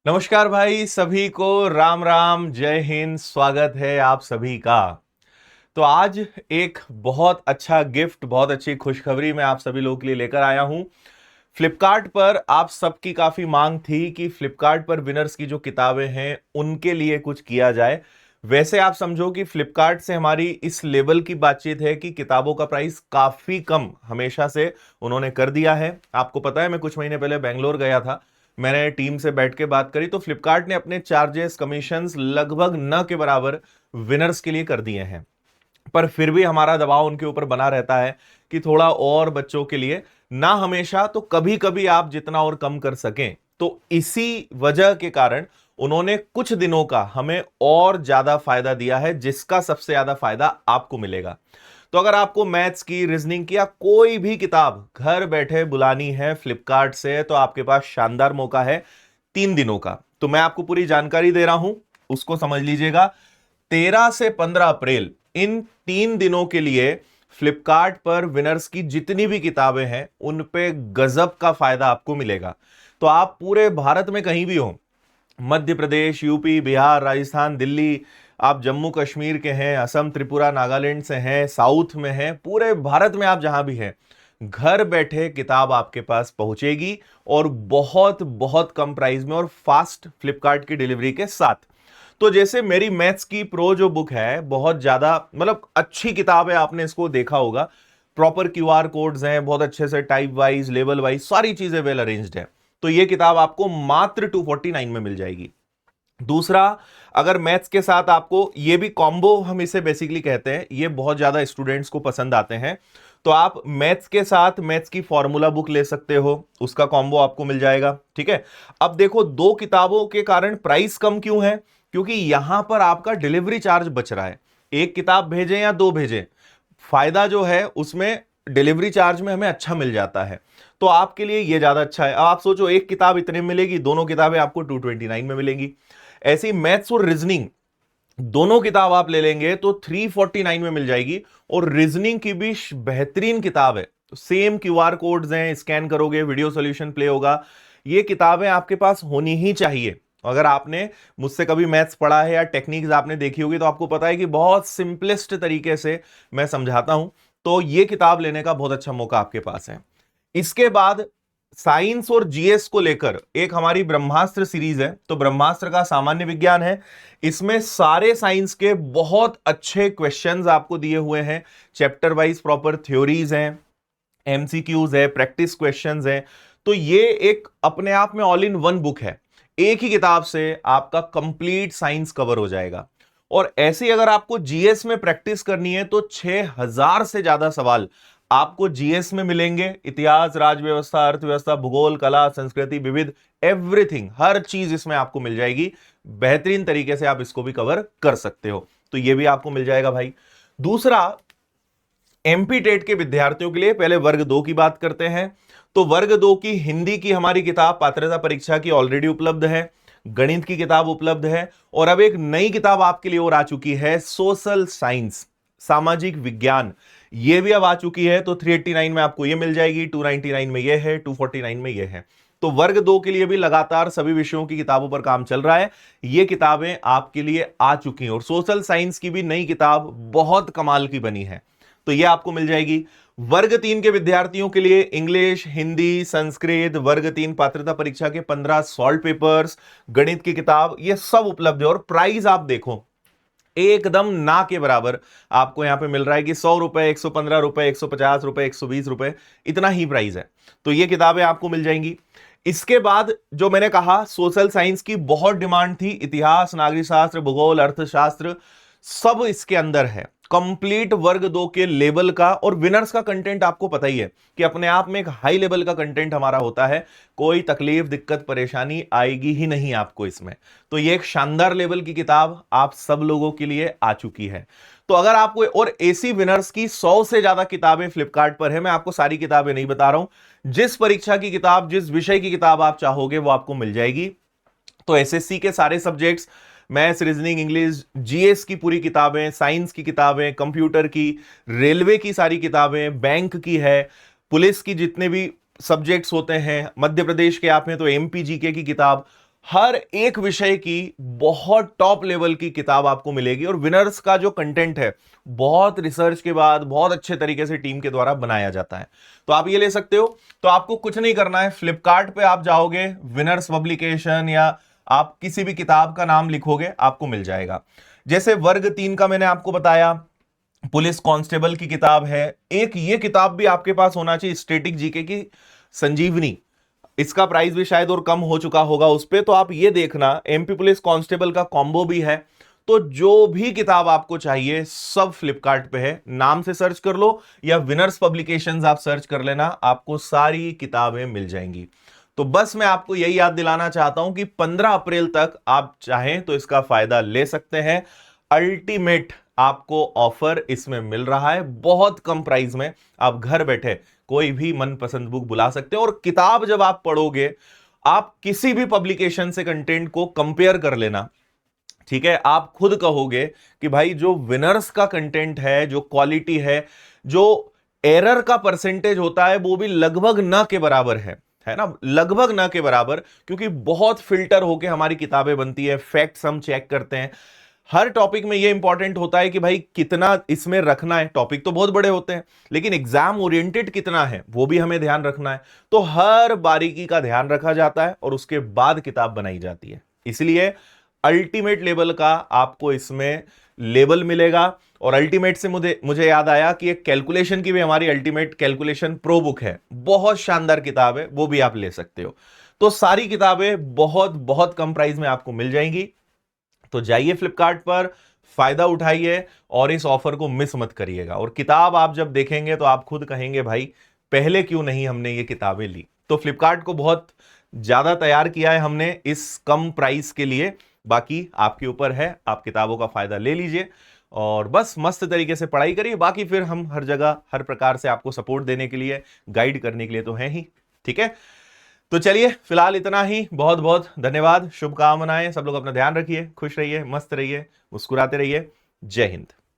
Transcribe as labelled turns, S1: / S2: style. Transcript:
S1: नमस्कार भाई, सभी को राम राम, जय हिंद। स्वागत है आप सभी का। तो आज एक बहुत अच्छा गिफ्ट, बहुत अच्छी खुशखबरी मैं आप सभी लोगों के लिए लेकर आया हूं। फ्लिपकार्ट पर आप सबकी काफी मांग थी कि फ्लिपकार्ट पर विनर्स की जो किताबें हैं उनके लिए कुछ किया जाए। वैसे आप समझो कि फ्लिपकार्ट से हमारी इस लेवल की बातचीत है कि किताबों का प्राइस काफी कम हमेशा से उन्होंने कर दिया है। आपको पता है, मैं कुछ महीने पहले बेंगलोर गया था, मैंने टीम से बैठ के बात करी, तो फ्लिपकार्ट ने अपने चार्जेस कमीशंस लगभग न के बराबर विनर्स के लिए कर दिए हैं। पर फिर भी हमारा दबाव उनके ऊपर बना रहता है कि थोड़ा और बच्चों के लिए, ना हमेशा तो कभी कभी आप जितना और कम कर सकें। तो इसी वजह के कारण उन्होंने कुछ दिनों का हमें और ज्यादा फायदा दिया है, जिसका सबसे ज्यादा फायदा आपको मिलेगा। तो अगर आपको मैथ्स की, रीजनिंग की या कोई भी किताब घर बैठे बुलानी है फ्लिपकार्ट से, तो आपके पास शानदार मौका है 3 दिनों का। तो मैं आपको पूरी जानकारी दे रहा हूं, उसको समझ लीजिएगा। 13 से 15 अप्रैल, इन 3 दिनों के लिए फ्लिपकार्ट पर विनर्स की जितनी भी किताबें हैं उन पे गजब का फायदा आपको मिलेगा। तो आप पूरे भारत में कहीं भी हो, मध्य प्रदेश, यूपी, बिहार, राजस्थान, दिल्ली, आप जम्मू कश्मीर के हैं, असम, त्रिपुरा, नागालैंड से हैं, साउथ में हैं, पूरे भारत में आप जहां भी हैं, घर बैठे किताब आपके पास पहुंचेगी और बहुत बहुत कम प्राइस में और फास्ट फ्लिपकार्ट की डिलीवरी के साथ। तो जैसे मेरी मैथ्स की प्रो जो बुक है, बहुत ज्यादा मतलब अच्छी किताब है, आपने इसको देखा होगा। प्रॉपर क्यूआर कोड्स हैं, बहुत अच्छे से टाइप वाइज, लेवल वाइज सारी चीजें वेल अरेंज्ड है। तो ये किताब आपको मात्र 249 में मिल जाएगी। दूसरा, अगर मैथ्स के साथ आपको, ये भी कॉम्बो हम इसे बेसिकली कहते हैं, ये बहुत ज्यादा स्टूडेंट्स को पसंद आते हैं। तो आप मैथ्स के साथ मैथ्स की फॉर्मूला बुक ले सकते हो, उसका कॉम्बो आपको मिल जाएगा। ठीक है। अब देखो, दो किताबों के कारण प्राइस कम क्यों है? क्योंकि यहां पर आपका डिलीवरी चार्ज बच रहा है। एक किताब भेजें या दो भेजें, फायदा जो है उसमें डिलीवरी चार्ज में हमें अच्छा मिल जाता है। तो आपके लिए ये ज्यादा अच्छा है। अब आप सोचो, एक किताब इतने में मिलेगी, दोनों किताबें आपको 229 में मिलेंगी। ऐसी मैथ्स और रीजनिंग दोनों किताब आप ले लेंगे तो 349 में मिल जाएगी। और रीजनिंग की भी बेहतरीन किताब है। तो सेम क्यूआर कोड्स हैं, स्कैन करोगे वीडियो सॉल्यूशन प्ले होगा। ये किताबें आपके पास होनी ही चाहिए। अगर आपने मुझसे कभी मैथ्स पढ़ा है या टेक्निक्स आपने देखी होगी, तो आपको पता है कि बहुत सिंपलेस्ट तरीके से मैं समझाता हूं। तो ये किताब लेने का बहुत अच्छा मौका आपके पास है। इसके बाद साइंस और जीएस को लेकर एक हमारी ब्रह्मास्त्र सीरीज है। तो ब्रह्मास्त्र का सामान्य विज्ञान है, इसमें सारे साइंस के बहुत अच्छे क्वेश्चंस आपको दिए हुए हैं। चैप्टर वाइज प्रॉपर थ्योरीज हैं, एमसीक्यूज है, प्रैक्टिस क्वेश्चंस हैं। तो ये एक अपने आप में ऑल इन वन बुक है। एक ही किताब से आपका कंप्लीट साइंस कवर हो जाएगा। और ऐसे अगर आपको जीएस में प्रैक्टिस करनी है तो 6000 से ज्यादा सवाल आपको जीएस में मिलेंगे। इतिहास, राजव्यवस्था, अर्थव्यवस्था, भूगोल, कला, संस्कृति, विविध, एवरीथिंग, हर चीज इसमें आपको मिल जाएगी। बेहतरीन तरीके से आप इसको भी कवर कर सकते हो। तो ये भी आपको मिल जाएगा भाई। दूसरा, एमपी टेट के विद्यार्थियों के लिए पहले वर्ग 2 की बात करते हैं। तो वर्ग 2 की हिंदी की हमारी किताब पात्रता परीक्षा की ऑलरेडी उपलब्ध है, गणित की किताब उपलब्ध है, और अब एक नई किताब आपके लिए और आ चुकी है, सोशल साइंस, सामाजिक विज्ञान। ये भी अब आ चुकी है। तो 389 में आपको ये मिल जाएगी, 299 में ये है, 249 में ये है। तो वर्ग 2 के लिए भी लगातार सभी विषयों की किताबों पर काम चल रहा है। ये किताबें आपके लिए आ चुकी हैं। और सोशल साइंस की भी नई किताब बहुत कमाल की बनी है, तो ये आपको मिल जाएगी। वर्ग 3 के विद्यार्थियों के लिए इंग्लिश, हिंदी, संस्कृत, वर्ग 3 पात्रता परीक्षा के 15 सॉल्व पेपर्स, गणित की किताब, ये सब उपलब्ध है। और प्राइस आप देखो, एकदम ना के बराबर आपको यहां पे मिल रहा है कि 100 रुपए, 115 रुपए, 150 रुपए, 120 रुपए, इतना ही प्राइस है। तो ये किताबें आपको मिल जाएंगी। इसके बाद जो मैंने कहा, सोशल साइंस की बहुत डिमांड थी, इतिहास, नागरिक शास्त्र, भूगोल, अर्थशास्त्र, सब इसके अंदर है। कंप्लीट वर्ग 2 के लेवल का। और विनर्स का कंटेंट आपको पता ही है कि अपने आप में एक हाई लेवल का कंटेंट हमारा होता है। कोई तकलीफ, दिक्कत, परेशानी आएगी ही नहीं आपको इसमें। तो ये एक शानदार लेवल की किताब आप सब लोगों के लिए आ चुकी है। तो अगर आपको, और एसी विनर्स की 100 से ज्यादा किताबें फ्लिपकार्ट पर है, मैं आपको सारी किताबें नहीं बता रहा हूं, जिस परीक्षा की किताब, जिस विषय की किताब आप चाहोगे वो आपको मिल जाएगी। तो एसएससी के सारे subjects, maths, reasoning, English, GS की पूरी किताबें, साइंस की किताबें, कंप्यूटर की, रेलवे की सारी किताबें, बैंक की है, पुलिस की जितने भी सब्जेक्ट्स होते हैं, मध्य प्रदेश के आप हैं तो एमपी जीके की किताब, हर एक विषय की बहुत टॉप लेवल की किताब आपको मिलेगी और विनर्स का जो कंटेंट है बहुत रिसर्च के बाद बहुत अच्छे तरीके से टीम के द्वारा बनाया जाता है। तो आप ये ले सकते हो। तो आपको कुछ नहीं करना है, फ्लिपकार्ट पे आप जाओगे, विनर्स पब्लिकेशन या आप किसी भी किताब का नाम लिखोगे आपको मिल जाएगा। जैसे वर्ग 3 का मैंने आपको बताया, पुलिस कांस्टेबल की किताब है। एक ये किताब भी आपके पास होना चाहिए, स्टैटिक जीके की संजीवनी। इसका प्राइस भी शायद और कम हो चुका होगा उस पे। तो आप ये देखना, एमपी पुलिस कांस्टेबल का कॉम्बो भी है। तो जो भी किताब आपको चाहिए सब फ्लिपकार्ट पे है, नाम से सर्च कर लो या विनर्स पब्लिकेशंस आप सर्च कर लेना, आपको सारी किताबें मिल जाएंगी। तो बस मैं आपको यही याद दिलाना चाहता हूं कि 15 अप्रैल तक आप चाहें तो इसका फायदा ले सकते हैं। अल्टीमेट आपको ऑफर इसमें मिल रहा है, बहुत कम प्राइस में आप घर बैठे कोई भी मनपसंद बुक बुला सकते हो। और किताब जब आप पढ़ोगे, आप किसी भी पब्लिकेशन से कंटेंट को कंपेयर कर लेना, ठीक है। आप खुद कहोगे कि भाई जो विनर्स का कंटेंट है, जो क्वालिटी है, जो एरर का परसेंटेज होता है वो भी लगभग ना के बराबर है ना, लगभग ना के बराबर। क्योंकि बहुत फिल्टर होके हमारी किताबें बनती है, फैक्ट्स हम चेक करते हैं। हर टॉपिक में ये इंपॉर्टेंट होता है कि भाई कितना इसमें रखना है। टॉपिक तो बहुत बड़े होते हैं लेकिन एग्जाम ओरिएंटेड कितना है वो भी हमें ध्यान रखना है। तो हर बारीकी का ध्यान रखा जाता है और उसके बाद किताब बनाई जाती है। इसलिए अल्टीमेट लेवल का आपको इसमें लेबल मिलेगा। और अल्टीमेट से मुझे याद आया कि एक कैलकुलेशन की भी हमारी अल्टीमेट कैलकुलेशन प्रो बुक है, बहुत शानदार किताब है, वो भी आप ले सकते हो। तो सारी किताबें बहुत बहुत कम प्राइस में आपको मिल जाएंगी। तो जाइए फ्लिपकार्ट पर, फायदा उठाइए और इस ऑफर को मिस मत करिएगा। और किताब आप जब देखेंगे तो आप खुद कहेंगे भाई पहले क्यों नहीं हमने ये किताबें ली। तो फ्लिपकार्ट को बहुत ज्यादा तैयार किया है हमने इस कम प्राइस के लिए। बाकी आपके ऊपर है, आप किताबों का फायदा ले लीजिए और बस मस्त तरीके से पढ़ाई करिए। बाकी फिर हम हर जगह हर प्रकार से आपको सपोर्ट देने के लिए, गाइड करने के लिए तो हैं ही, ठीक है। तो चलिए फिलहाल इतना ही, बहुत बहुत धन्यवाद, शुभकामनाएं। सब लोग अपना ध्यान रखिए, खुश रहिए, मस्त रहिए, मुस्कुराते रहिए। जय हिंद।